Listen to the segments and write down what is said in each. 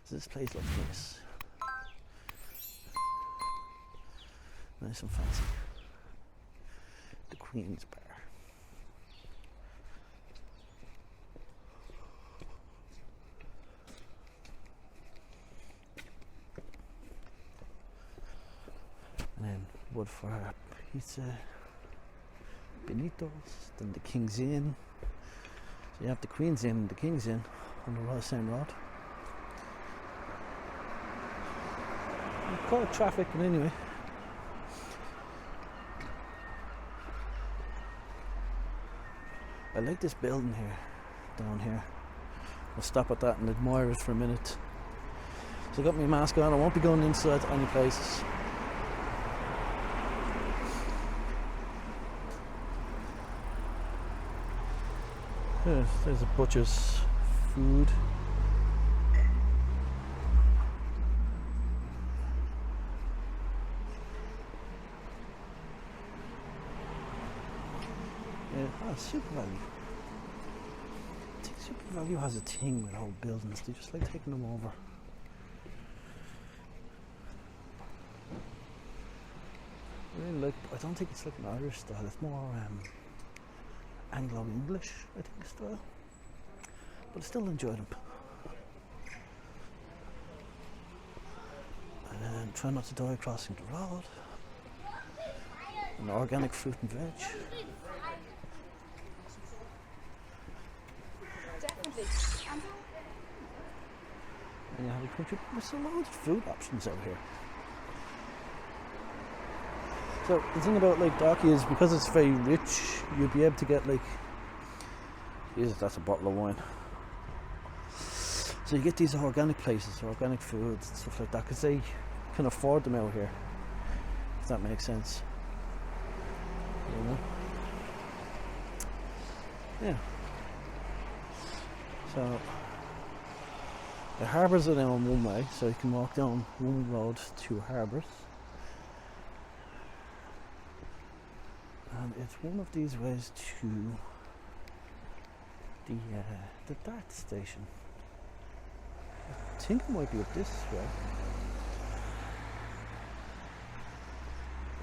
This place looks nice. Nice and fancy. The Queen's Bar. And then wood for our pizza. Benito's. Then the King's Inn. So you have the Queen's Inn and the King's Inn on the same road. You call it traffic, but anyway. I like this building here, down here. I'll stop at that and admire it for a minute. So I got my mask on, I won't be going inside any places. There's a butcher's food. Super Value. I think Super Value has a thing with old buildings. They just like taking them over. I don't think it's like an Irish style. It's more Anglo-English, I think, style. But I still enjoy them. And try not to die crossing the road. And organic fruit and veg. And you have a country. There's a loads of food options out here. So the thing about like Dalkey is because it's very rich, you'll be able to get like, Jesus, that's a bottle of wine. So you get these organic places, organic foods and stuff like that, because they can afford them out here. If that makes sense. You know? Yeah. So the harbours are down one way, so you can walk down one road to harbours. And it's one of these ways to the dart station. I think it might be up this way.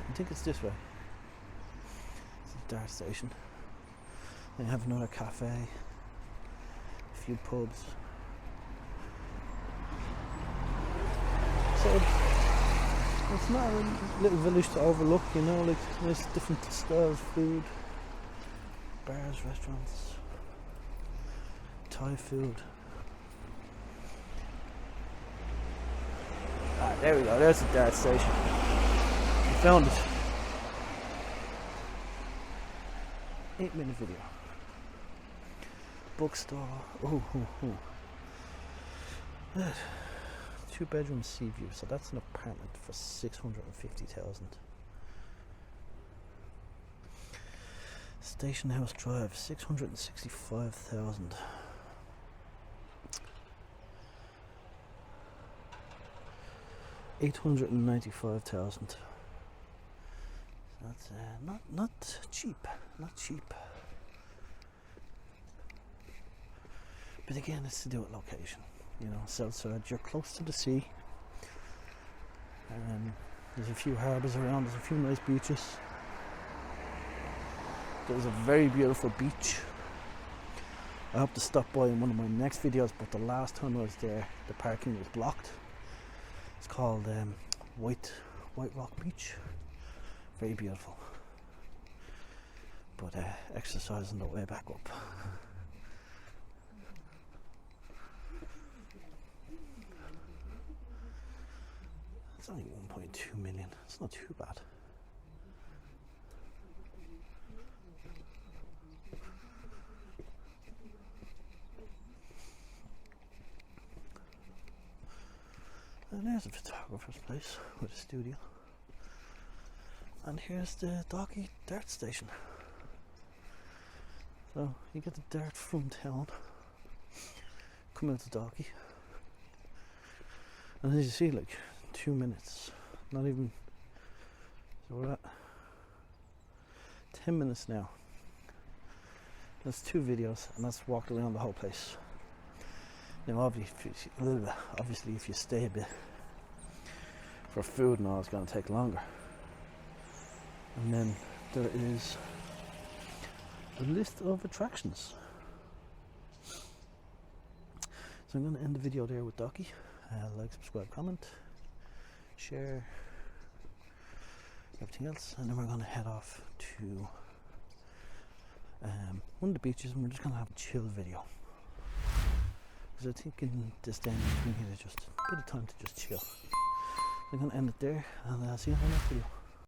I think it's this way. It's a dart station. They have another cafe, a few pubs. So it's not a little village to overlook, you know, like there's different styles of food, bars, restaurants, Thai food. Ah, there we go, there's the dart station. We found it. 8-minute video. Bookstore. Oh. 2-bedroom sea view, so that's an apartment for 650,000. Station House Drive, 665,000. $895,000. That's not cheap, not cheap. But again, it's to do with location. You know, Southside, you're close to the sea. There's a few harbours around, there's a few nice beaches. There's a very beautiful beach. I hope to stop by in one of my next videos, but the last time I was there, the parking was blocked. It's called White Rock Beach. Very beautiful. But exercise on the way back up. It's only 1.2 million. It's not too bad. And there's a photographer's place with a studio. And here's the Dalkey dart station. So you get the dart from town, come out to Dalkey, and as you see, like 2 minutes, not even, so we're at 10 minutes now. That's 2 videos, and that's walked around the whole place. Now obviously if you stay a bit for food and all, it's going to take longer. And then there is a list of attractions. So I'm going to end the video there with Dalkey. Like, subscribe, comment, share, everything else, and then we're going to head off to one of the beaches, and we're just going to have a chill video. Because I think in this day and age we need just a bit of time to just chill. So I'm going to end it there, and I'll see you in the next video.